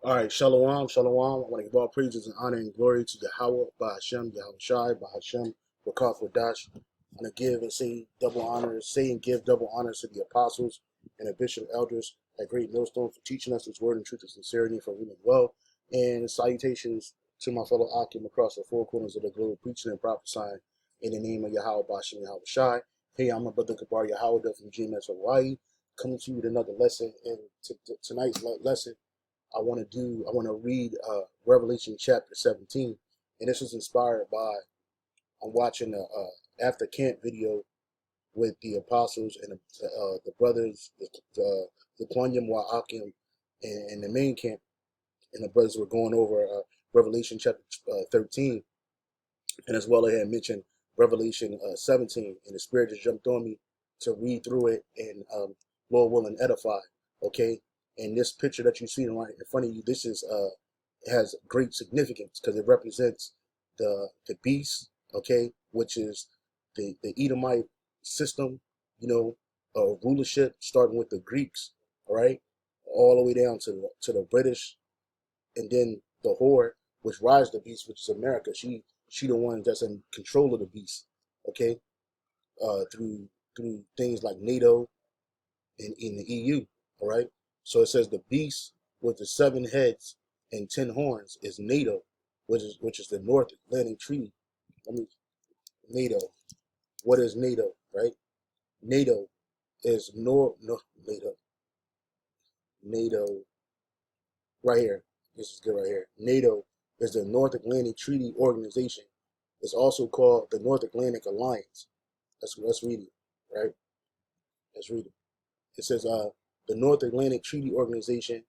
All right, shalom, shalom. I want to give all praises and honor and glory to Yahweh, Bahashem, Yahweh Shai, Bahashem, Rakaf Wadash. I want to give and say double honors, say and give double honors to the apostles and the bishop elders at Great Millstone for teaching us this word in truth and sincerity for reading well. And salutations to my fellow Akim across the four corners of the globe, preaching and prophesying in the name of Yahweh, Bahashem, Yahweh Shai. Hey, I'm my brother Kabar Yahweh from GMS Hawaii, coming to you with another lesson. And tonight's lesson, I want to read Revelation chapter 17, and this was inspired by I'm watching a after camp video with the apostles and the brothers, the Quanyam Wa'akim, and the main camp, and the brothers were going over Revelation chapter 13, and as well I had mentioned Revelation 17, and the Spirit just jumped on me to read through it and Lord willing edify. Okay, and this picture that you see right in front of you, this is has great significance because it represents the beast. Okay, which is the Edomite system, rulership starting with the Greeks, all right, all the way down to the British, and then the horde, which rides the beast, which is America. She the one that's in control of the beast. Okay, through things like NATO and in the EU. All right. So it says the beast with the 7 heads and 10 horns is NATO, which is the North Atlantic Treaty. I mean NATO. What is NATO? Right. NATO is NATO right here. This is good right here. NATO is the North Atlantic Treaty Organization. It's also called the North Atlantic Alliance. Let's read it, right? Let's read it. It says the North Atlantic Treaty Organization,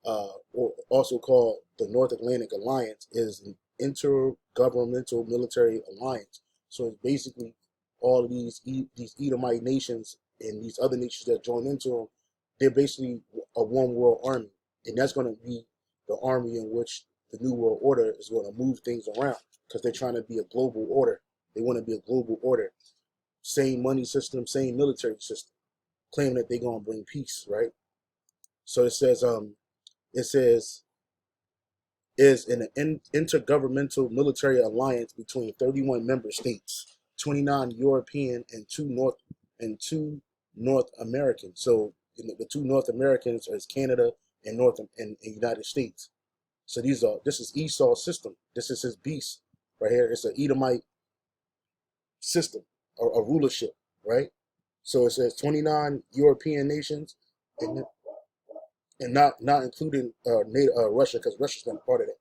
or also called the North Atlantic Alliance, is an intergovernmental military alliance. So it's basically all of these Edomite nations and these other nations that join into them. They're basically a one world army, and that's going to be the army in which the New World Order is going to move things around because they're trying to be a global order. They want to be a global order. Same money system, same military system, claiming that they're going to bring peace, right? So it says is an intergovernmental military alliance between 31 member states, 29 European and two North American. So the two North Americans is Canada and and United States. So this is Esau's system. This is his beast right here. It's an Edomite system, a rulership, right? So it says 29 European nations, and not including Russia, because Russia's not part of that.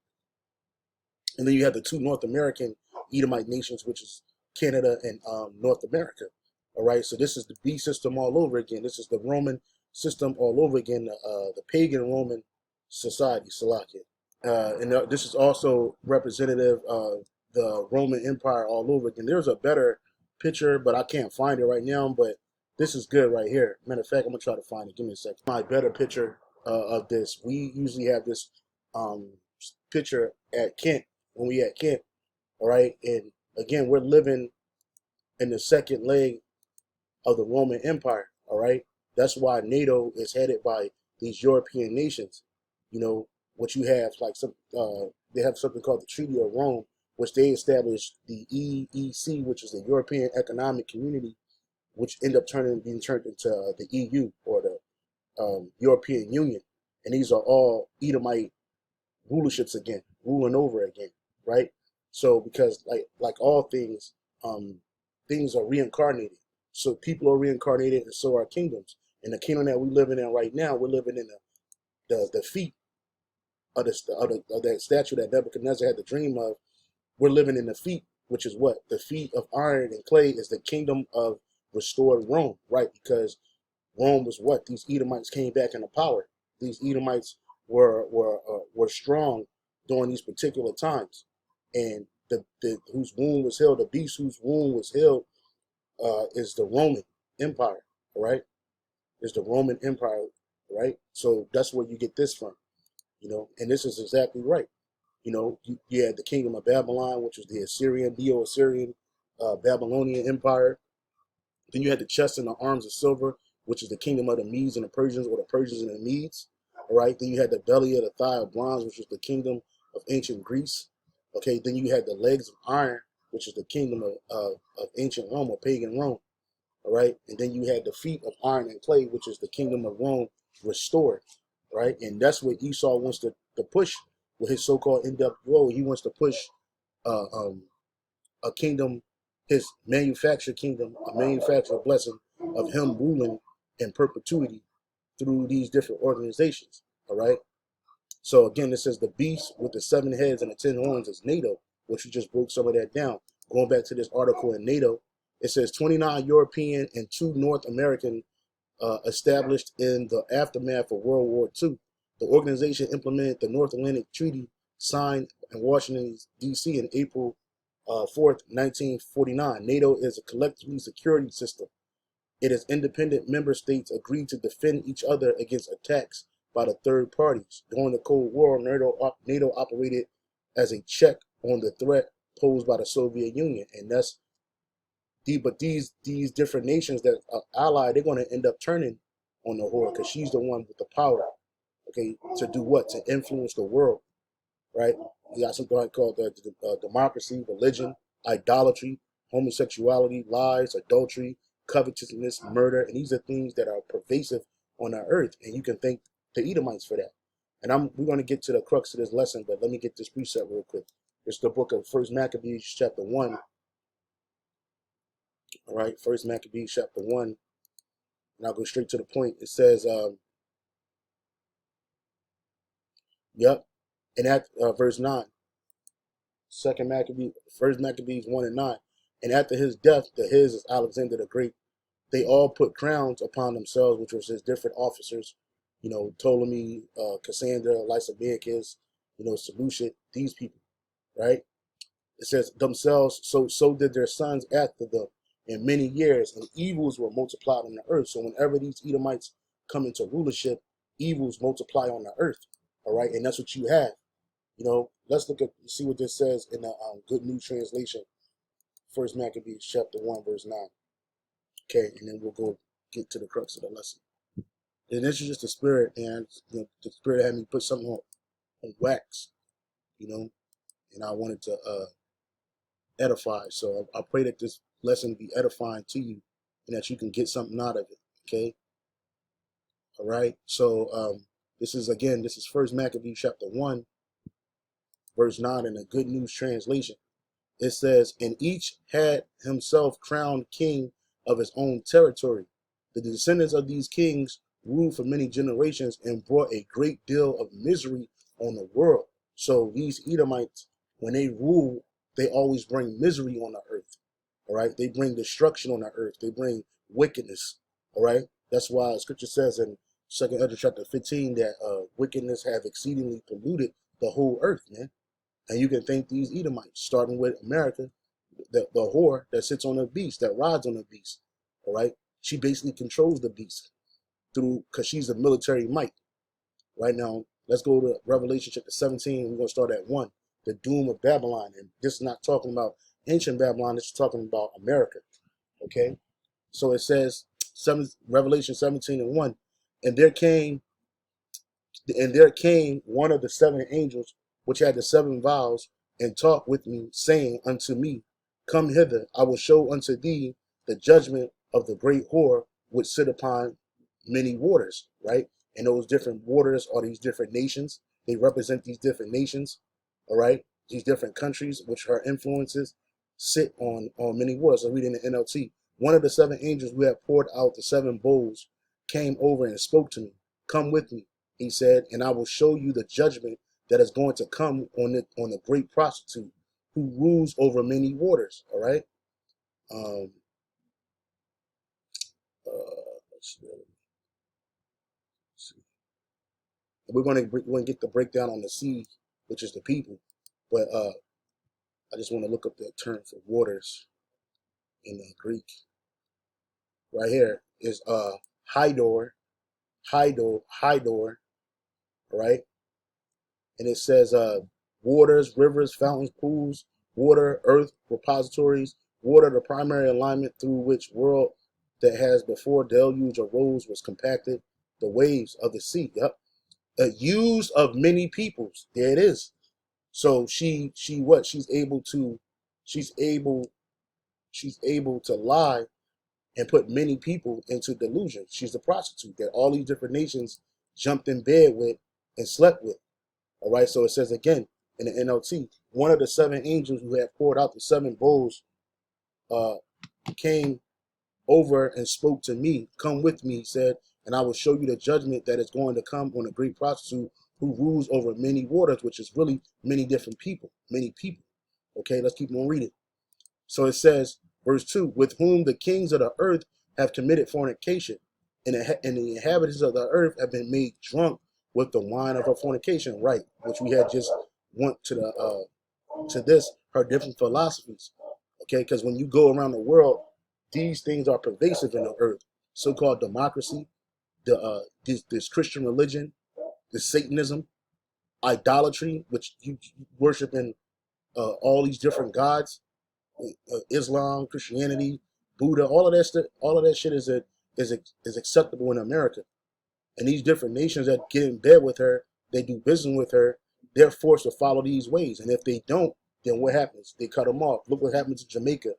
And then you have the two North American Edomite nations, which is Canada and North America. All right, so this is the B system all over again. This is the Roman system all over again, the pagan Roman society, Salakia. And this is also representative of the Roman Empire all over again. There's a better picture, but I can't find it right now. But this is good right here. Matter of fact, I'm gonna try to find it. Give me a second. My better picture of this. We usually have this um, picture at Kent when we at Kent. All right, and again, we're living in the second leg of the Roman Empire. All right, that's why NATO is headed by these European nations. You know, what you have like they have something called the Treaty of Rome, which they established the EEC, which is the European Economic Community, which end up being turned into the EU, or the European Union, and these are all Edomite rulerships again, ruling over again, right? So because like all things, things are reincarnated. So people are reincarnated, and so are kingdoms. And the kingdom that we're living in right now, we're living in the feet of that statue that Nebuchadnezzar had the dream of. We're living in the feet, which is what the feet of iron and clay is the kingdom of restored Rome, right? Because Rome was what these Edomites came back into power. These Edomites were strong during these particular times, and the whose womb was healed, the beast whose womb was healed, is the Roman Empire. All right, is the Roman Empire, right? So that's where you get this from, and this is exactly right. You had the kingdom of Babylon, which was the Assyrian, Neo-Assyrian, Babylonian Empire. Then you had the chest and the arms of silver, which is the kingdom of the Medes and the Persians, or the Persians and the Medes. All right. Then you had the belly of the thigh of bronze, which was the kingdom of ancient Greece. Okay. Then you had the legs of iron, which is the kingdom of ancient Rome or pagan Rome. All right. And then you had the feet of iron and clay, which is the kingdom of Rome restored. Right. And that's what Esau wants to push with his so-called NWO. He wants to push uh, um, a kingdom, his manufactured kingdom, a manufactured blessing of him ruling in perpetuity through these different organizations. All right. So again, it says the beast with the 7 heads and the 10 horns is NATO, which you just broke some of that down. Going back to this article in NATO, it says 29 European and 2 North American established in the aftermath of World War II. The organization implemented the North Atlantic Treaty signed in Washington, D.C. in April 4th, 1949. NATO is a collective security system. It is independent member states agree to defend each other against attacks by the third parties. During the Cold War, NATO operated as a check on the threat posed by the Soviet Union, and that's but these different nations that are allied, they're going to end up turning on the whore because she's the one with the power. Okay, to do what? To influence the world, right? You got something like called democracy, religion, idolatry, homosexuality, lies, adultery, covetousness, murder, and these are things that are pervasive on our earth, and you can thank the Edomites for that. And we're going to get to the crux of this lesson, but let me get this precept real quick. It's the book of First Maccabees, chapter 1. All right, First Maccabees, chapter 1, and I'll go straight to the point. It says, yep, and at verse 9. Second Maccabees, First Maccabees 1 and 9. And after his death, his is Alexander the Great, they all put crowns upon themselves, which was his different officers, Ptolemy, Cassandra, Lysimachus, Seleucid, these people, right? It says themselves, so did their sons after them in many years, and evils were multiplied on the earth. So whenever these Edomites come into rulership, evils multiply on the earth, all right? And that's what you have. Let's see what this says in the Good News Translation, First Maccabees chapter 1, verse 9. Okay, and then we'll go get to the crux of the lesson. And this is just the spirit, and the spirit had me put something on wax, and I wanted to edify. So I pray that this lesson be edifying to you, and that you can get something out of it. Okay. All right. So this is First Maccabees chapter 1, verse 9 in the Good News Translation. It says, and each had himself crowned king of his own territory. The descendants of these kings ruled for many generations and brought a great deal of misery on the world. So these Edomites, when they rule, they always bring misery on the earth. All right. They bring destruction on the earth. They bring wickedness. All right. That's why Scripture says in 2 Ezra chapter 15 that wickedness have exceedingly polluted the whole earth, man. And you can thank these Edomites, starting with America, the whore that sits on the beast, that rides on the beast. All right. She basically controls the beast because she's a military might. Right now, let's go to Revelation chapter 17. We're going to start at 1. The doom of Babylon. And this is not talking about ancient Babylon. This is talking about America. Okay. So it says, Revelation 17 and 1. And there came one of the 7 angels which had the 7 vials, and talked with me, saying unto me, come hither, I will show unto thee the judgment of the great whore which sit upon many waters, right? And those different waters are these different nations. They represent these different nations, all right? These different countries, which her influences sit on many waters. I'm reading the NLT. One of the 7 angels who had poured out the 7 bowls came over and spoke to me. Come with me, he said, and I will show you the judgment that is going to come on the great prostitute who rules over many waters. All right. Let's see. We're going to get the breakdown on the sea, which is the people. But I just want to look up the term for waters in the Greek. Right here is Hydor, right? And it says waters, rivers, fountains, pools, water, earth, repositories, water, the primary alignment through which world that has before deluge arose was compacted, the waves of the sea. Yep. Used of many peoples. There it is. So she's able to, she's able, she's able to lie and put many people into delusion. She's a prostitute that all these different nations jumped in bed with and slept with. All right. So it says again in the NLT, one of the seven angels who had poured out the seven bowls uh, came over and spoke to me. Come with me, he said, and I will show you the judgment that is going to come on a great prostitute who rules over many waters, which is really many different people, many people. Okay, let's keep on reading. So it says, verse 2, with whom the kings of the earth have committed fornication, and the inhabitants of the earth have been made drunk with the wine of her fornication, right? Which we had just went to this, her different philosophies. Okay, because when you go around the world, these things are pervasive in the earth. So-called democracy, this Christian religion, the Satanism, idolatry, which you worship in all these different gods, Islam, Christianity, Buddha, all of that stuff, all of that shit is acceptable in America. And these different nations that get in bed with her, they do business with her, they're forced to follow these ways. And if they don't, then what happens? They cut them off. Look what happened to Jamaica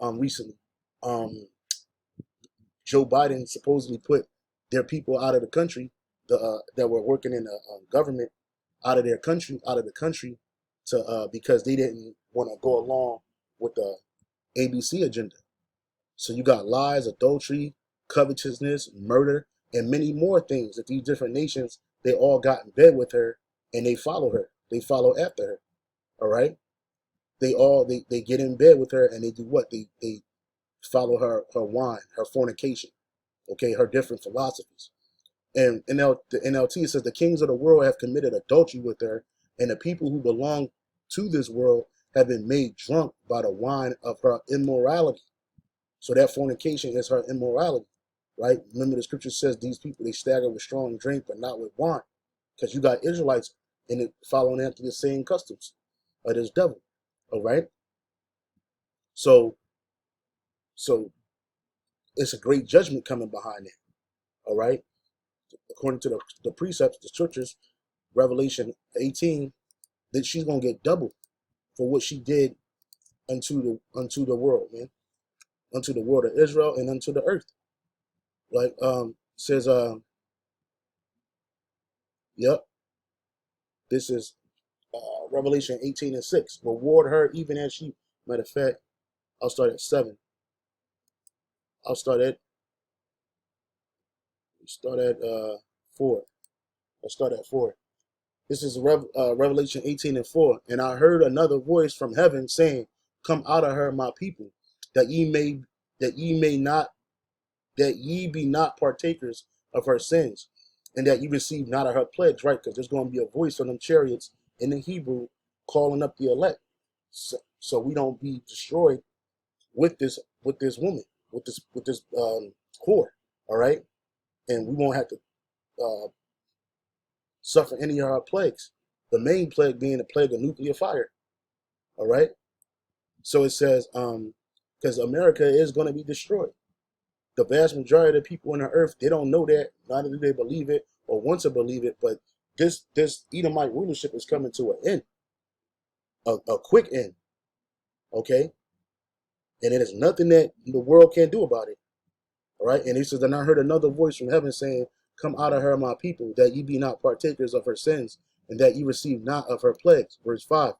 recently. Joe Biden supposedly put their people out of the country, that were working in the government, out of the country, to because they didn't want to go along with the ABC agenda. So you got lies, adultery, covetousness, murder, and many more things that these different nations, they all got in bed with her and they follow her. They follow after her. All right. They get in bed with her and they do what? They follow her wine, her fornication, okay, her different philosophies. And the NLT says the kings of the world have committed adultery with her, and the people who belong to this world have been made drunk by the wine of her immorality. So that fornication is her immorality, right? Remember the scripture says these people, they stagger with strong drink, but not with wine. Because you got Israelites in it following after the same customs of this devil. All right. So it's a great judgment coming behind it. All right. According to the precepts, the scriptures, Revelation 18, that she's gonna get double for what she did unto the world, man, unto the world of Israel and unto the earth. Like says yep, this is Revelation 18:6. Reward her even as she. Matter of fact, I'll start at 7. I'll start at 4. I'll start at 4. This is Revelation 18:4. And I heard another voice from heaven saying, "Come out of her, my people, that ye may not, that ye be not partakers of her sins, and that ye receive not of her plagues." Right, because there's going to be a voice from them chariots in the Hebrew calling up the elect, so we don't be destroyed with this woman, with this whore. All right, and we won't have to uh, suffer any of her plagues. The main plague being the plague of nuclear fire. All right. So it says, because America is going to be destroyed. The vast majority of the people on the earth, they don't know that. Neither do they believe it or want to believe it. But this Edomite rulership is coming to an end, a quick end. Okay. And it is nothing that the world can do about it. All right. And he says, and I heard another voice from heaven saying, "Come out of her, my people, that ye be not partakers of her sins, and that ye receive not of her plagues." Verse 5.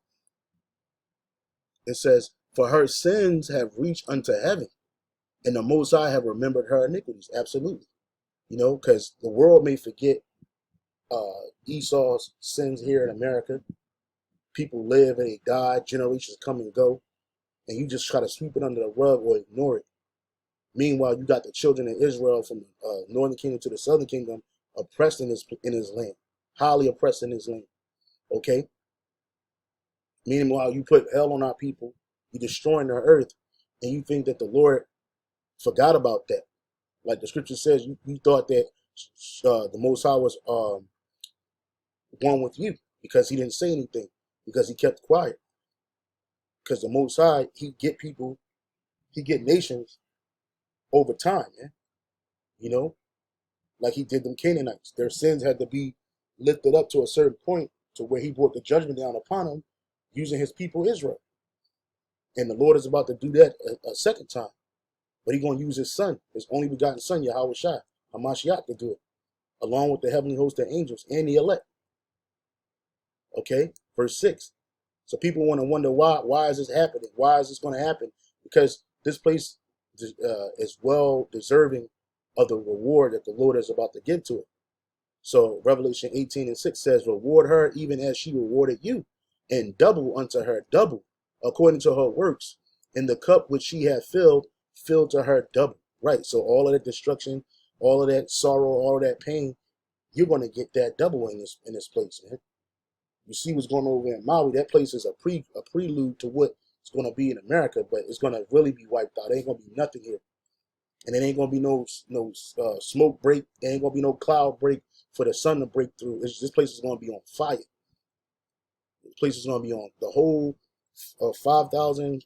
It says, "For her sins have reached unto heaven, and the Most High have remembered her iniquities." Absolutely. You know, because the world may forget Esau's sins here in America. People live and they die, generations come and go, and you just try to sweep it under the rug or ignore it. Meanwhile, you got the children of Israel from the northern kingdom to the southern kingdom oppressed in his land, highly oppressed in his land. Okay? Meanwhile, you put hell on our people, you're destroying the earth, and you think that the Lord forgot about that. Like the scripture says, you thought that the Most High was one with you because he didn't say anything, because he kept quiet. Because the Most High, he get nations over time, man. You know, like he did them Canaanites. Their sins had to be lifted up to a certain point to where he brought the judgment down upon him using his people Israel. And the Lord is about to do that a second time. But he's going to use his son, his only begotten son, Yahweh Shai, Hamashiach, to do it, along with the heavenly host of angels and the elect. Okay, verse 6. So people want to wonder why is this happening? Why is this going to happen? Because this place is well deserving of the reward that the Lord is about to give to it. So Revelation 18:6 says, reward her even as she rewarded you, and double unto her double, according to her works. And the cup which she had filled to her double. Right. So all of that destruction, all of that sorrow, all of that pain, you're going to get that double in this place, man. You see what's going on over in Maui. That place is a prelude to what's going to be in America, but it's going to really be wiped out. There ain't going to be nothing here. And there ain't going to be no smoke break. There ain't going to be no cloud break for the sun to break through. This place is going to be on fire. This place is going to be on the whole 3,000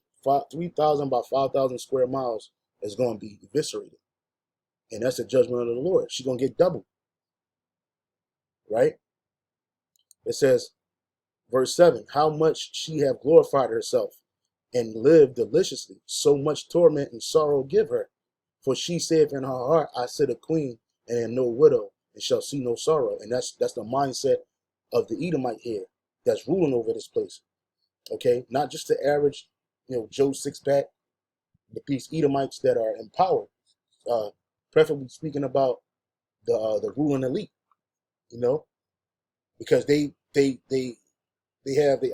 by 5,000 square miles is going to be eviscerated. And that's the judgment of the Lord. She's going to get double. Right? It says, verse 7, how much she have glorified herself and lived deliciously, so much torment and sorrow give her. For she saith in her heart, I sit a queen and am no widow, and shall see no sorrow. And that's the mindset of the Edomite here that's ruling over this place. Okay, not just the average, Joe Six-pack, but these Edomites that are in power. Preferably speaking about the ruling elite, because they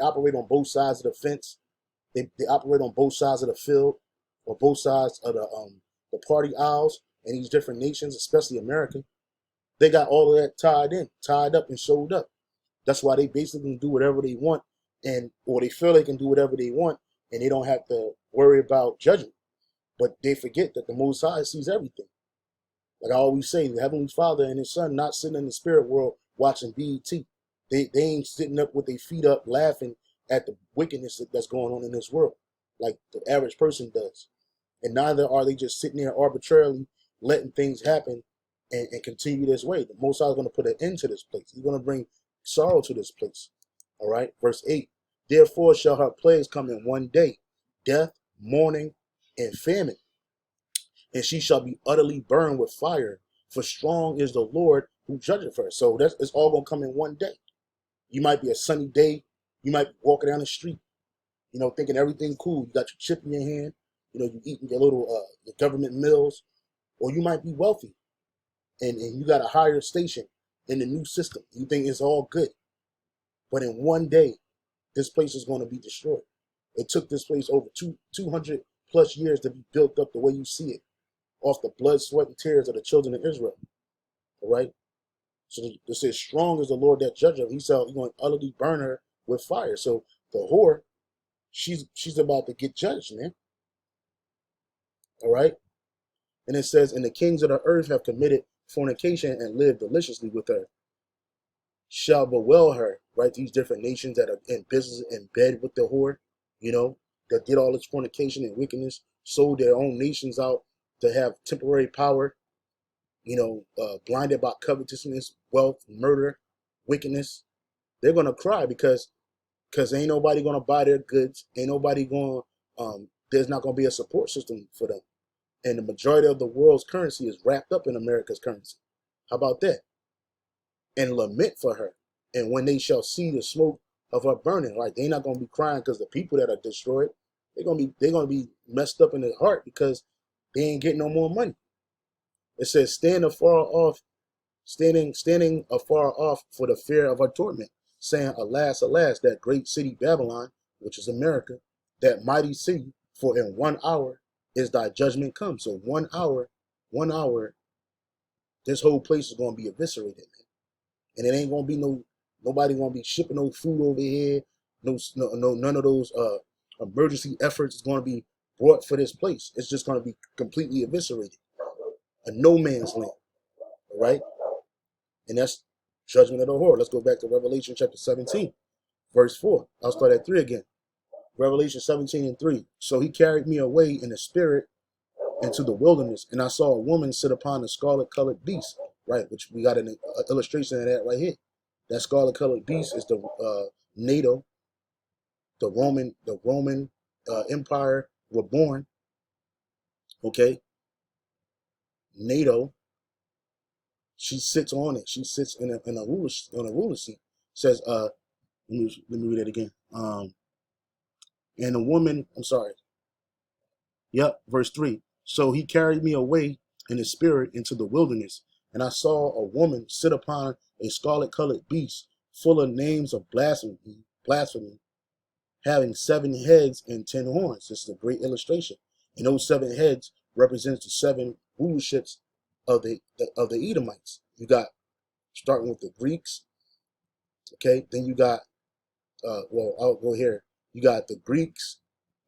operate on both sides of the fence. They operate on both sides of the field, or both sides of the party aisles in these different nations, especially America. They got all of that tied up and showed up. That's why they basically can do whatever they want, or they feel they can do whatever they want, and they don't have to worry about judgment. But they forget that the Most High sees everything. Like I always say, the Heavenly Father and His Son not sitting in the spirit world watching BET. They ain't sitting up with their feet up laughing at the wickedness that's going on in this world, like the average person does. And neither are they just sitting there arbitrarily letting things happen and continue this way. The Most High is going to put an end to this place. He's going to bring sorrow to this place. All right, verse 8. Therefore shall her plagues come in one day, death, mourning, and famine. And she shall be utterly burned with fire, for strong is the Lord who judgeth her. So it's all going to come in one day. You might be a sunny day. You might be walking down the street, thinking everything cool. You got your chip in your hand. You eating your little your government meals. Or you might be wealthy and you got a higher station in the new system. You think it's all good. But in one day, this place is going to be destroyed. It took this place over 200 plus years to be built up the way you see it, off the blood, sweat, and tears of the children of Israel. All right? So this says, strong is the Lord that judgeth. He's going to utterly burn her with fire. So the whore, she's about to get judged, man. All right? And it says, and the kings of the earth have committed fornication and lived deliciously with her. Shall bewail her, right? These different nations that are in business in bed with the whore, that did all this fornication and wickedness, sold their own nations out to have temporary power, blinded by covetousness, wealth, murder, wickedness. They're going to cry because ain't nobody going to buy their goods. Ain't nobody going, there's not going to be a support system for them. And the majority of the world's currency is wrapped up in America's currency. How about that? And lament for her. And when they shall see the smoke of her burning, like they're not going to be crying because the people that are destroyed, they're going to be messed up in their heart because they ain't getting no more money. It says, standing afar off for the fear of her torment, saying, alas, alas, that great city Babylon, which is America, that mighty city, for in 1 hour is thy judgment come. So 1 hour, this whole place is going to be eviscerated, man. And it ain't going to be nobody going to be shipping no food over here. None of those emergency efforts is going to be brought for this place. It's just going to be completely eviscerated. A no man's land. All right? And that's judgment of the whore. Let's go back to Revelation chapter 17, verse 4. I'll start at 3 again. Revelation 17:3. So he carried me away in the spirit into the wilderness, and I saw a woman sit upon a scarlet colored beast, right? Which we got an illustration of that right here. That scarlet colored beast is the NATO, the Roman Empire reborn. Okay, NATO. She sits on it. She sits in a ruler seat. Says let me read it again. And a woman. I'm sorry. Yep, verse 3. So he carried me away in the spirit into the wilderness, and I saw a woman sit upon a scarlet colored beast, full of names of blasphemy, having 7 heads and 10 horns. This is a great illustration. And those 7 heads represents the 7 rulerships of the Edomites. You got starting with the Greeks, okay? Then you got well, I'll go here. You got the Greeks,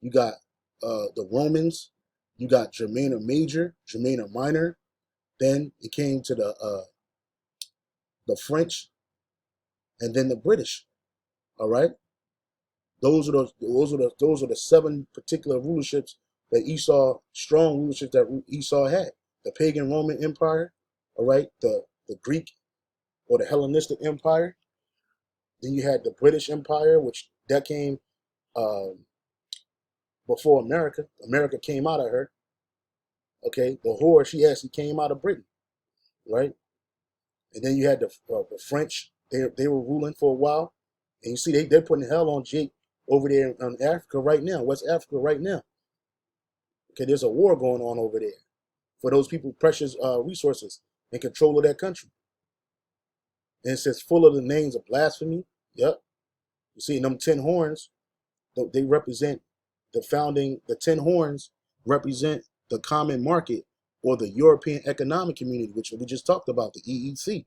you got the Romans, you got Germana Major, Germana Minor. Then it came to the French, and then the British. All right, those are the 7 particular rulerships that Esau, strong rulerships that Esau had. The pagan Roman Empire, all right, the Greek or the Hellenistic Empire. Then you had the British Empire, which that came before America. America came out of her. Okay, the whore, she actually came out of Britain, right? And then you had the French. They were ruling for a while, and you see they're putting hell on Jake over there in Africa right now, West Africa right now. Okay, there's a war going on over there for those people precious resources and control of that country. And it says full of the names of blasphemy. Yep. You see them 10 horns, they represent the 10 horns represent the common market or the European Economic Community, which we just talked about, the EEC.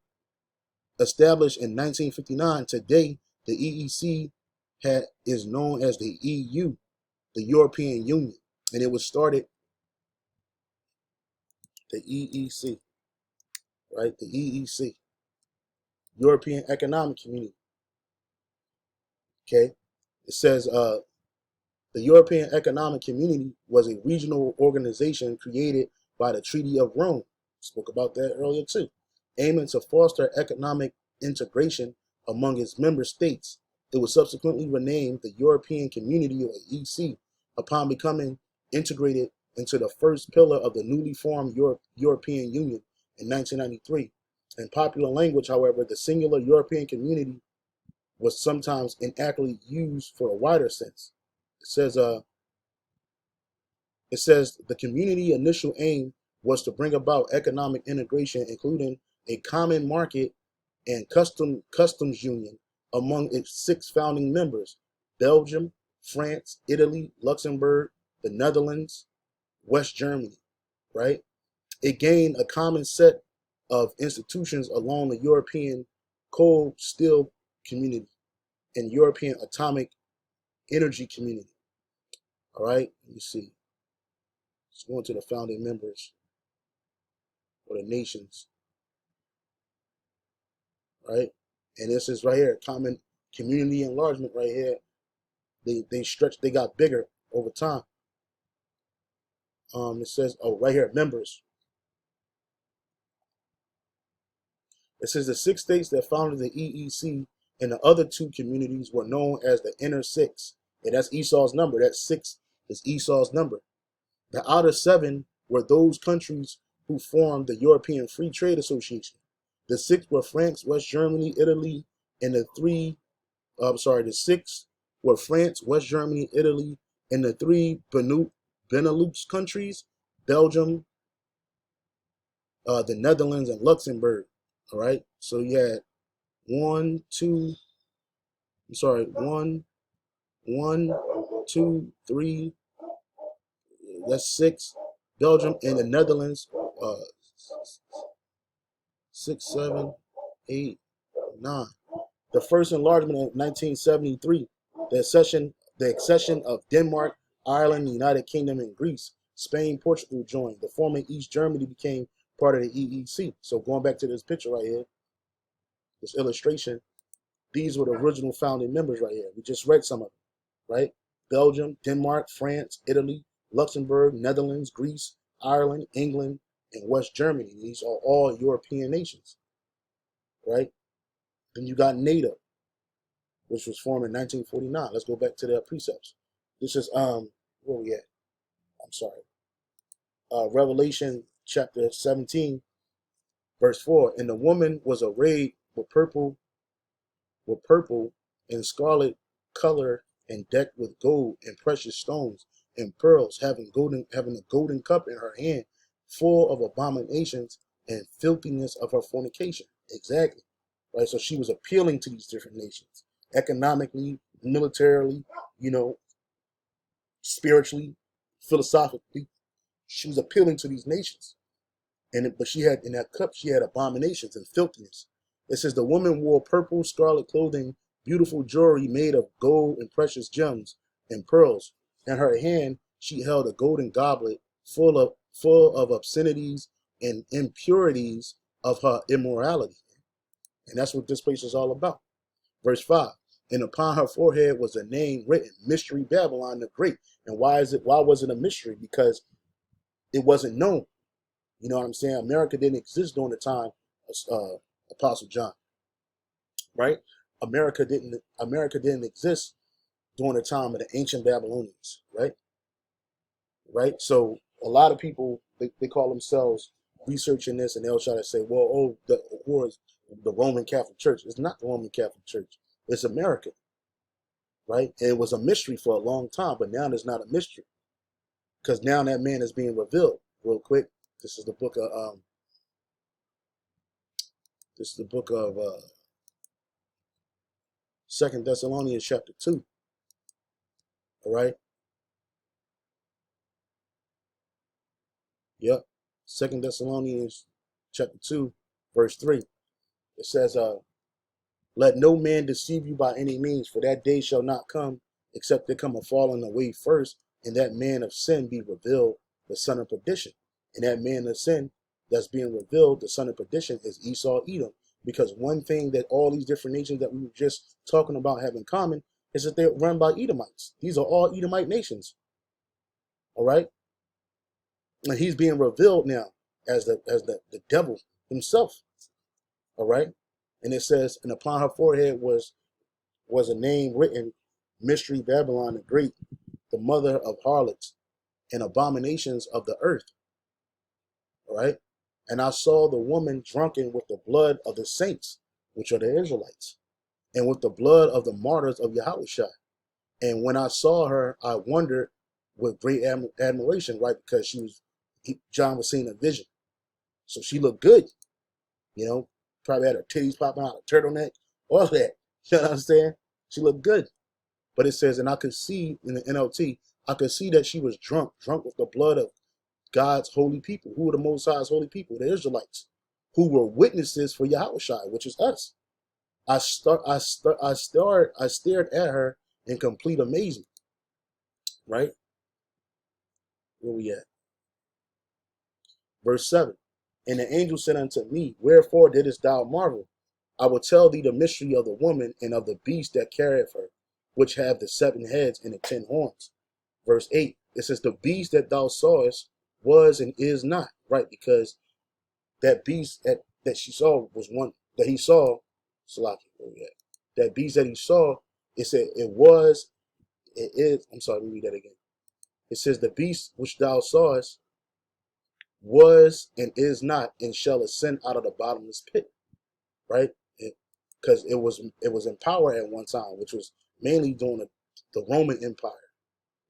Established in 1959, today the EEC is known as the EU, the European Union. And it was started, the EEC, right? The EEC, European Economic Community. Okay. It says the European Economic Community was a regional organization created by the Treaty of Rome. Spoke about that earlier too, aiming to foster economic integration among its member states. It was subsequently renamed the European Community, or EC, upon becoming integrated into the first pillar of the newly formed European Union in 1993. In popular language, however, the singular European Community was sometimes inaccurately used for a wider sense. It says the community initial aim was to bring about economic integration, including a common market and customs union among its 6 founding members: Belgium, France, Italy, Luxembourg, the Netherlands, West Germany, right? It gained a common set of institutions along the European cold steel community and European atomic energy community. All right, let me see. Let's go into the founding members or the nations, right? And this is right here, common community enlargement right here. They stretched, they got bigger over time. It says, oh, right here, members. It says the 6 states that founded the EEC and the other 2 communities were known as the Inner 6. And that's Esau's number. That 6 is Esau's number. The outer 7 were those countries who formed the European Free Trade Association. The 6 were France, West Germany, Italy, and the 6 were France, West Germany, Italy, and the 3 Benelux countries, Belgium, the Netherlands, and Luxembourg. All right, so you had 1, 2, 3, that's 6. Belgium and the Netherlands, 6, 7, 8, 9. The first enlargement in 1973, the accession of Denmark, Ireland, the United Kingdom, and Greece. Spain, Portugal joined. The former East Germany became part of the EEC. So going back to this picture right here, this illustration, these were the original founding members right here. We just read some of them, right? Belgium, Denmark, France, Italy, Luxembourg, Netherlands, Greece, Ireland, England, and West Germany. These are all European nations, right? Then you got NATO, which was formed in 1949. Let's go back to their precepts. This is where we at? I'm sorry. Revelation chapter 17, verse 4. And the woman was arrayed with purple and scarlet color, and decked with gold and precious stones and pearls, having a golden cup in her hand, full of abominations and filthiness of her fornication. Exactly. Right. So she was appealing to these different nations, economically, militarily, spiritually, philosophically. She was appealing to these nations. But she had, in that cup, she had abominations and filthiness. It says the woman wore purple, scarlet clothing, beautiful jewelry made of gold and precious gems and pearls. In her hand she held a golden goblet full of obscenities and impurities of her immorality. And that's what this place is all about. Verse 5. And upon her forehead was a name written, Mystery Babylon the Great. And why was it a mystery? Because it wasn't known. You know what I'm saying? America didn't exist during the time of Apostle John, right? America didn't exist during the time of the ancient Babylonians, right? Right? So a lot of people, they call themselves researching this, and they'll try to say, well, who is the Roman Catholic Church? It's not the Roman Catholic Church. It's America, right? And it was a mystery for a long time, but now it's not a mystery, because now that man is being revealed. Real quick, this is the book of 2 Thessalonians chapter 2. All right. Yep. 2 Thessalonians chapter 2, verse 3. It says, let no man deceive you by any means, for that day shall not come, except there come a falling away first, and that man of sin be revealed, the son of perdition. And that man of sin that's being revealed, the son of perdition, is Esau, Edom. Because one thing that all these different nations that we were just talking about have in common is that they're run by Edomites. These are all Edomite nations. All right? And he's being revealed now as the devil himself. All right? And it says, and upon her forehead was a name written, Mystery Babylon the Great, the mother of harlots and abominations of the earth. All right? And I saw the woman drunken with the blood of the saints, which are the Israelites, and with the blood of the martyrs of Yahushua. And when I saw her, I wondered with great admiration, right? Because John was seeing a vision. So she looked good, probably had her titties popping out, a turtleneck, all that. You know what I'm saying? She looked good. But it says, and I could see in the NLT, I could see that she was drunk with the blood of God's holy people. Who were the Most High's holy people? The Israelites, who were witnesses for Yahushua, which is us. I stared at her in complete amazement. Right? Where we at? Verse 7. And the angel said unto me, wherefore didst thou marvel? I will tell thee the mystery of the woman and of the beast that carrieth her, which have the 7 heads and the 10 horns. Verse 8. It says, the beast that thou sawest was and is not. Right? Because that beast that she saw was one that he saw. Salaki, where we at? That beast that he saw, it said it is. I'm sorry, let me read that again. It says, the beast which thou sawest was and is not, and shall ascend out of the bottomless pit. Right? Because it was in power at one time, which was mainly during the Roman Empire.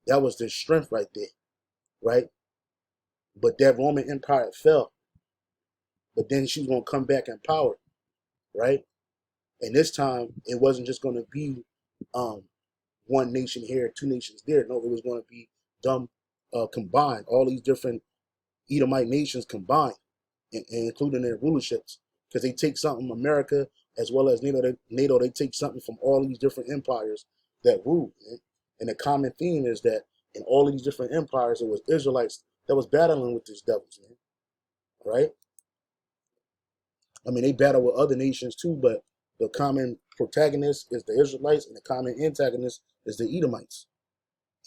That was their strength right there. Right? But that Roman Empire fell. But then she was going to come back in power. Right? And this time, it wasn't just going to be one nation here, 2 nations there. No, it was going to be combined. All these different Edomite nations combined, and including their rulerships. Because they take something from America as well as NATO, they take something from all these different empires that rule. Man. And the common theme is that in all of these different empires, it was Israelites that was battling with these devils, man. Right? I mean, they battle with other nations too, but the common protagonist is the Israelites, and the common antagonist is the Edomites.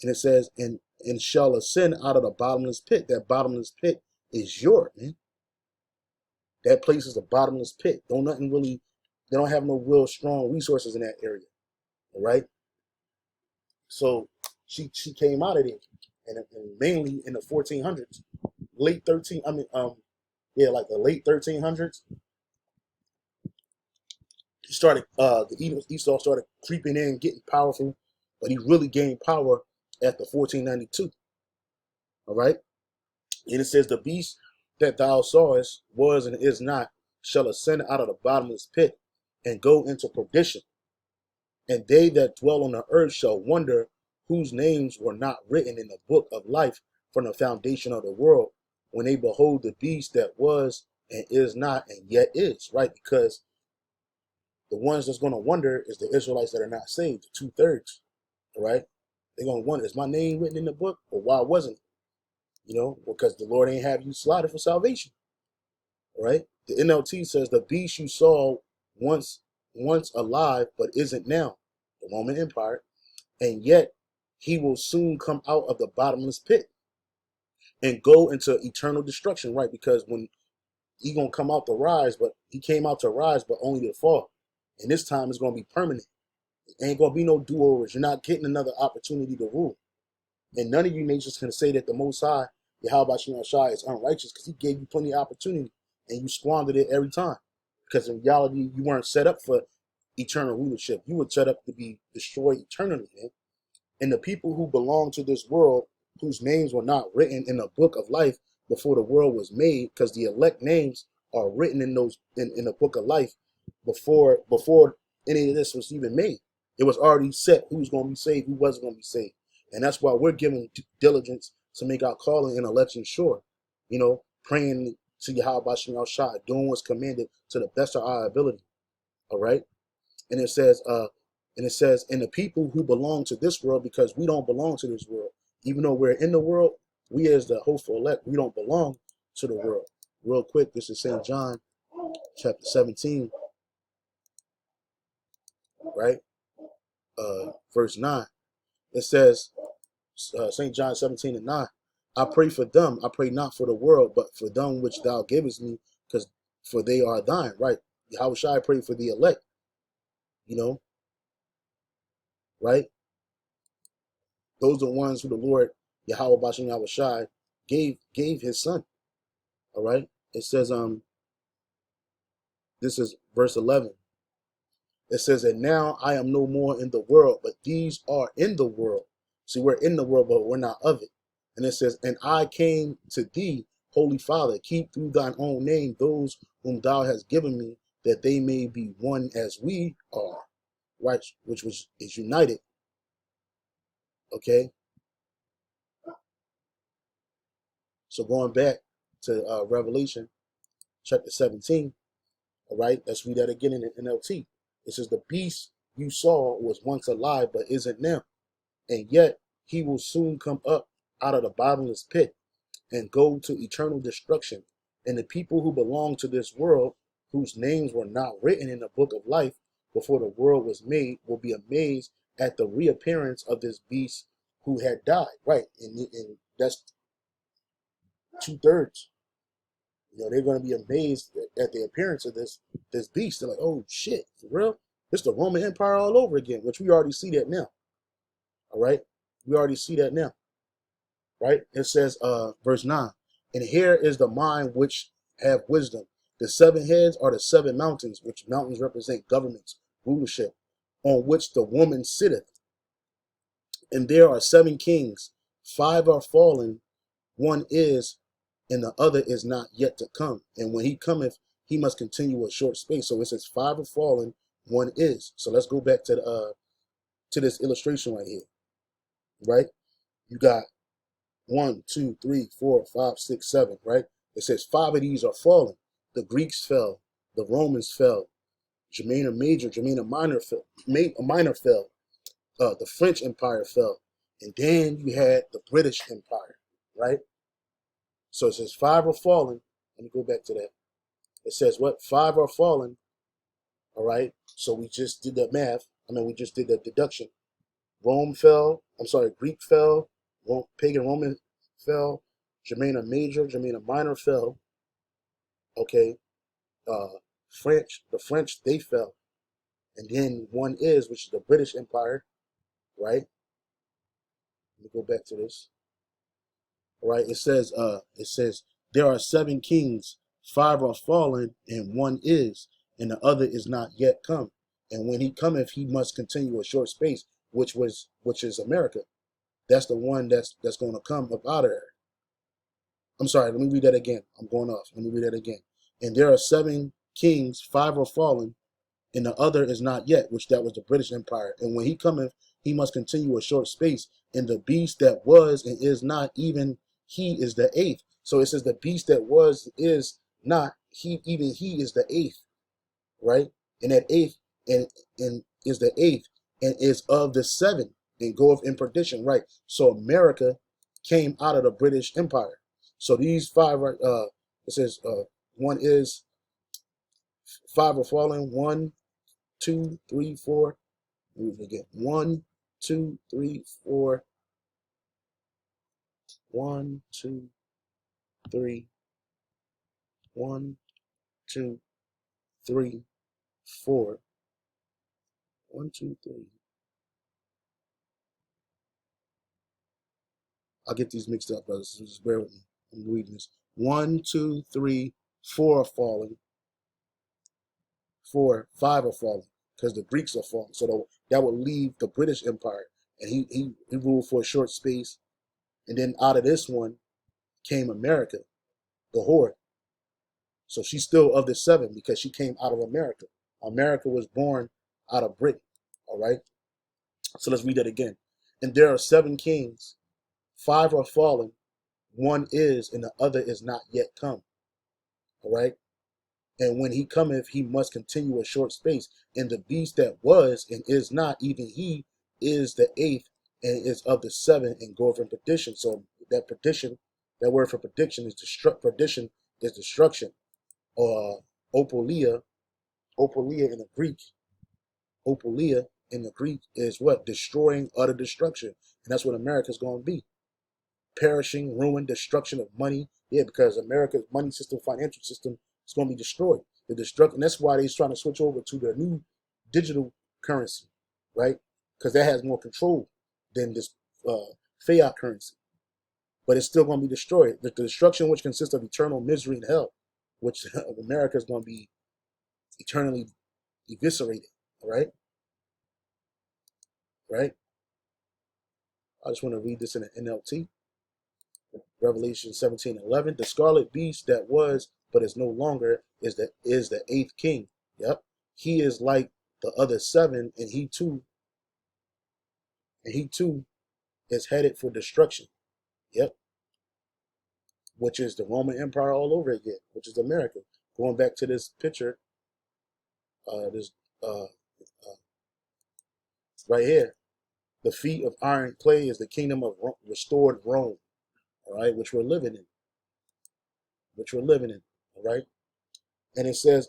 And it says, and shall ascend out of the bottomless pit. That bottomless pit is yours, man. That place is a bottomless pit. Don't nothing really They don't have no real strong resources in that area. All right. So she came out of there, and mainly in the 1400s, late 13. I mean, yeah, like the late 1300s. He started the Esau started creeping in, getting powerful, but he really gained power after 1492. All right. And it says, the beast that thou sawest was and is not, shall ascend out of the bottomless pit and go into perdition. And they that dwell on the earth shall wonder, whose names were not written in the book of life from the foundation of the world, when they behold the beast that was and is not and yet is. Right? Because the ones that's going to wonder is the Israelites that are not saved, the 2/3. All right? They're going to wonder, is my name written in the book, or why wasn't it? You know, because the Lord ain't have you slotted for salvation. All right? The NLT says, the beast you saw once alive but isn't now, the Roman Empire, and yet he will soon come out of the bottomless pit and go into eternal destruction. Right? Because when he gonna come out to rise, but he came out to rise, but only to fall. And this time it's gonna be permanent. It ain't gonna be no do-overs. You're not getting another opportunity to rule. And none of you nations can say that the Most High, Yahweh Shai, is unrighteous, because he gave you plenty of opportunity and you squandered it every time. Because in reality, you weren't set up for eternal rulership. You were set up to be destroyed eternally, man. And the people who belong to this world, whose names were not written in the book of life before the world was made, because the elect names are written in those in the book of life before any of this was even made. It was already set who's going to be saved, who wasn't going to be saved. And that's why we're giving diligence to make our calling and election sure. You know, praying to Yahweh Shem Shai, doing what's commanded to the best of our ability. All right. And it says, and the people who belong to this world, because we don't belong to this world, even though we're in the world, we as the hopeful elect, we don't belong to the world. Real quick, this is St. John chapter 17, right? Verse 9. It says, St. John 17 and 9, I pray for them. I pray not for the world, but for them which thou givest me, because for they are thine, right? How shall I pray for the elect? You know, right? Those are the ones who the Lord, Yahweh Bashem Yahweh Shai, gave his son. All right. It says, this is verse 11. It says, and now I am no more in the world, but these are in the world. See, we're in the world, but we're not of it. And it says, and I came to thee, Holy Father, keep through thine own name those whom thou hast given me, that they may be one as we are, right? Which is united. Okay. So going back to Revelation chapter 17, all right, let's read that again in the NLT. It says, the beast you saw was once alive, but isn't now. And yet he will soon come up out of the bottomless pit and go to eternal destruction. And the people who belong to this world, whose names were not written in the book of life before the world was made, will be amazed at the reappearance of this beast who had died. Right. And that's 2/3. You know, they're going to be amazed at the appearance of this beast. They're like, oh shit, for real? It's the Roman Empire all over again, which we already see that now. All right. We already see that now. Right. It says, verse 9, and here is the mind which have wisdom. The 7 heads are the 7 mountains, which mountains represent governments, rulership, on which the woman sitteth. And there are 7 kings. 5 are fallen, one is, and the other is not yet to come. And when he cometh, he must continue a short space. So it says 5 are fallen, one is. So let's go back to this illustration right here. Right? You got 1, 2, 3, 4, 5, 6, 7, right? It says 5 of these are fallen. The Greeks fell. The Romans fell. Germania Major, Germania Minor fell. The French Empire fell. And then you had the British Empire, right? So it says 5 are fallen. Let me go back to that. It says what? 5 are fallen. All right. So we just did the math. We just did the deduction. Rome fell. I'm sorry, Greek fell. Pagan Roman fell. Germania Major, Germania Minor fell. Okay. The French, they fell. And then one is, which is the British Empire, right? Let me go back to this. All right, it says, there are 7 kings, 5 are fallen, and one is, and the other is not yet come. And when he cometh, he must continue a short space, which is America. That's the one that's going to come up out of there. I'm sorry, let me read that again. I'm going off. Let me read that again. And there are 7 kings, 5 are fallen, and the other is not yet, which that was the British Empire. And when he cometh, he must continue a short space. And the beast that was and is not, even he is the 8th. So it says the beast that was is not, even he is the 8th, right? And that 8th and is the 8th and is of the 7 and goeth in perdition, right? So America came out of the British Empire. So these 5 are, it says one is, 5 are fallen, 1, 2, 3, 4. Move again. 1, 2, 3, 4. 1, 2, 3. 1, 2, 3, 4. 1, 2, 3. I'll get these mixed up, brothers. Just bear with me. I'm reading this. 1, 2, 3, 4 are falling. 4, 5 are falling because the Greeks are falling. So that would leave the British Empire, and he ruled for a short space. And then out of this one came America, the horde. So she's still of the 7 because she came out of America. America was born out of Britain. All right. So let's read that again. And there are 7 kings, 5 are fallen, 1 is, and the other is not yet come. All right. And when he cometh, he must continue a short space. And the beast that was and is not, even he is the 8th and is of the 7 and goeth in perdition. So that perdition, that word for prediction is perdition is destruction. Opolia in the Greek. Opolia in the Greek is what? Destroying, utter destruction. And that's what America's going to be. Perishing, ruin, destruction of money. Yeah, because America's money system, financial system is going to be destroyed. And that's why they're trying to switch over to their new digital currency, right? Because that has more control than this fiat currency. But it's still going to be destroyed. The destruction, which consists of eternal misery and hell, which America is going to be eternally eviscerated. All right? Right? I just want to read this in an NLT. Revelation 17:11. The scarlet beast that was, but is no longer, is the 8th king. Yep. He is like the other 7, and he too is headed for destruction. Yep. Which is the Roman Empire all over again, which is America. Going back to this picture, this right here, the feet of iron clay is the kingdom of restored Rome. All right, which we're living in. All right. And it says,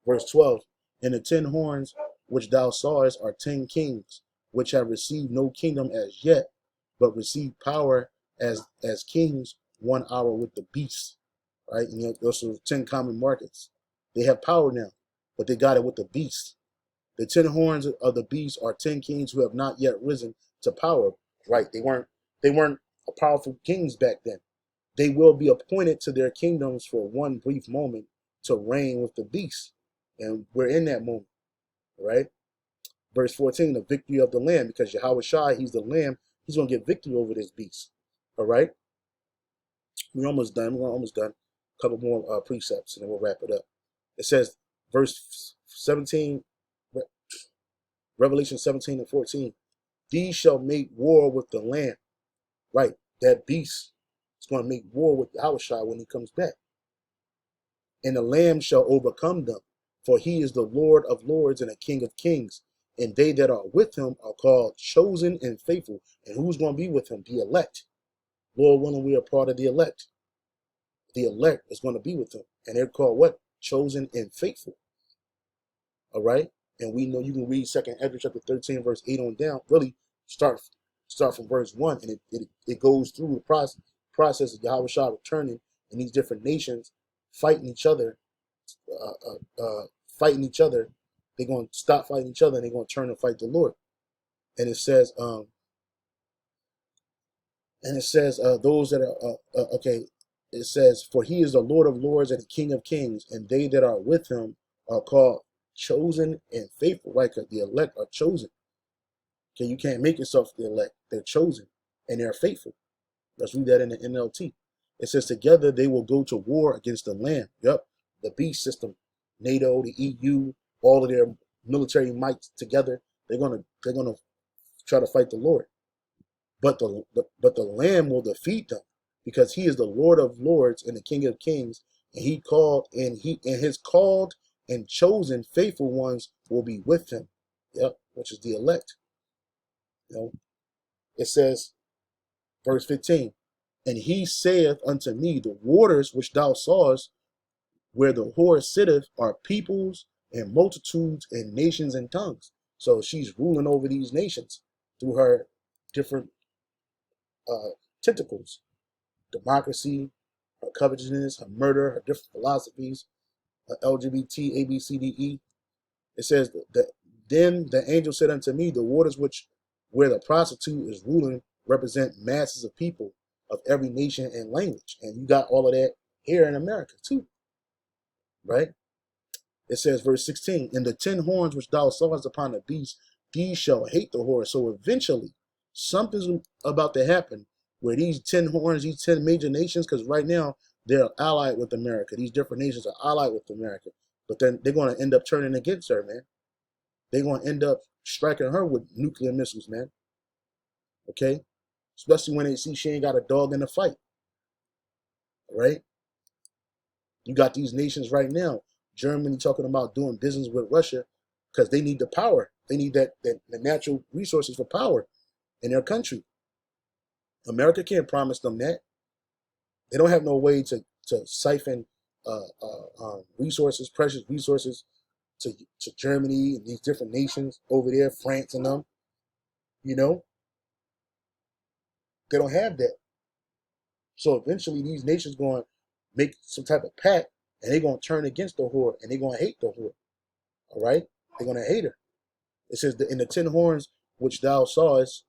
verse 12, and the 10 horns which thou sawest are 10 kings, which have received no kingdom as yet, but received power as kings 1 hour with the beast. Right. And those are 10 common markets. They have power now, but they got it with the beast. The 10 horns of the beast are 10 kings who have not yet risen to power. Right. They weren't powerful kings back then. They will be appointed to their kingdoms for one brief moment to reign with the beast. And we're in that moment, right? Verse 14, the victory of the Lamb, because Yahweh Shai, he's the Lamb, he's going to get victory over this beast, all right? We're almost done. A couple more precepts, and then we'll wrap it up. It says, verse 17, Revelation 17:14, these shall make war with the Lamb, right? That beast is going to make war with Yahweh Shai when he comes back. And the Lamb shall overcome them, for he is the Lord of lords and a King of kings. And they that are with him are called chosen and faithful. And who's going to be with him? The elect. Lord willing, we are part of the elect. The elect is going to be with him. And they're called what? Chosen and faithful. All right? And we know you can read 2 Ezra chapter 13, verse 8 on down. Really start from verse 1. And it goes through the process of Yahweh Shah returning and these different nations fighting each other fighting each other. They're going to stop fighting each other and they're going to turn and fight the Lord. And it says, those that are okay. It says, for he is the Lord of lords and the King of kings, and they that are with him are called chosen and faithful. Like the elect are chosen. Okay, you can't make yourself the elect. They're chosen and they're faithful. Let's read that in the NLT. It says, together they will go to war against the Lamb. Yep, the beast system, NATO, the EU, all of their military might together. They're gonna try to fight the Lord. But the Lamb will defeat them, because he is the Lord of lords and the King of kings, and his called and chosen faithful ones will be with him. Yep, which is the elect. You know, it says, verse 15, and he saith unto me, the waters which thou sawest, where the whore sitteth, are peoples and multitudes and nations and tongues. So she's ruling over these nations through her different tentacles: democracy, her covetousness, her murder, her different philosophies, her LGBT, A, B, C, D, E. It says that then the angel said unto me, the waters where the prostitute is ruling represent masses of people of every nation and language. And you got all of that here in America too, right? It says, verse 16, and the 10 horns which thou sawest upon the beast, these shall hate the whore. So eventually something's about to happen where these 10 horns, these 10 major nations, because right now they're allied with America. These different nations are allied with America. But then they're going to end up turning against her, man. They're going to end up striking her with nuclear missiles, man. Okay? Especially when they see she ain't got a dog in the fight. All right? You got these nations right now, Germany talking about doing business with Russia because they need the power. They need the natural resources for power in their country. America can't promise them that. They don't have no way to siphon resources, precious resources, to Germany and these different nations over there, France and them. You know, they don't have that. So eventually these nations going to make some type of pact, and they're going to turn against the whore, and they're going to hate the whore. All right? They're going to hate her. It says, that in the 10 horns which thou sawest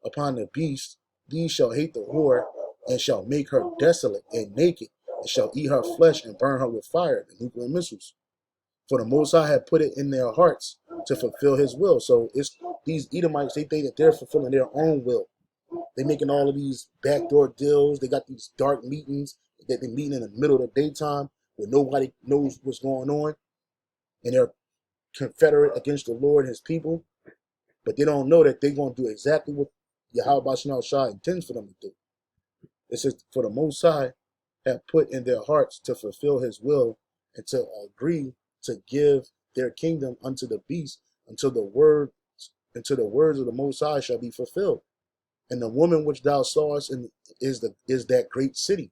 upon the beast, these shall hate the whore, and shall make her desolate and naked, and shall eat her flesh and burn her with fire, the nuclear missiles. For the Most High had put it in their hearts to fulfill his will. So it's these Edomites, they think that they're fulfilling their own will. They're making all of these backdoor deals. They got these dark meetings that they're meeting in the middle of the daytime where nobody knows what's going on. And they're confederate against the Lord and his people. But they don't know that they're going to do exactly what Yahweh Bashar Shah intends for them to do. It says, for the Most High have put in their hearts to fulfill his will and to agree to give their kingdom unto the beast until the words of the Most High shall be fulfilled. And the woman which thou sawest is that great city,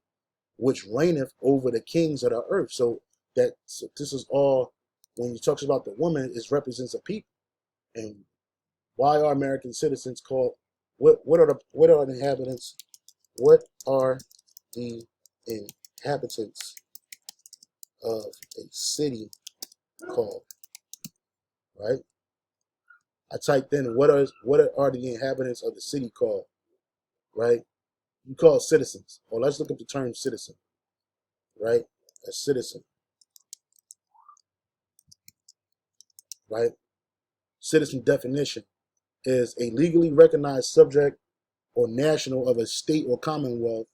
which reigneth over the kings of the earth. So this is all, when he talks about the woman, it represents a people. And why are American citizens called? What are the inhabitants? What are the inhabitants of a city called? Right? I typed in what are the inhabitants of the city called? Right? You call citizens. Or let's look up the term citizen. Right? A citizen. Right? Citizen definition is a legally recognized subject or national of a state or commonwealth,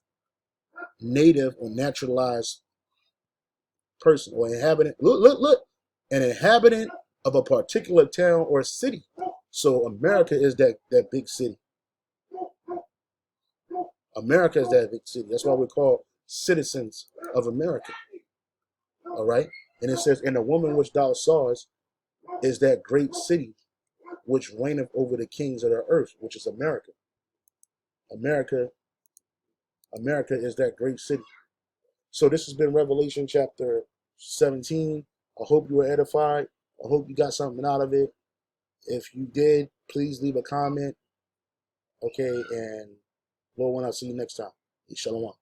native or naturalized person or inhabitant. Look. An inhabitant of a particular town or city. So America is that big city. America is that big city. That's why we're called citizens of America. All right? And it says, and the woman which thou sawest is that great city which reigneth over the kings of the earth, which is America. America is that great city. So this has been Revelation chapter 17. I hope you were edified. I hope you got something out of it. If you did, please leave a comment. Okay, and Lord, when I see you next time. Shalom.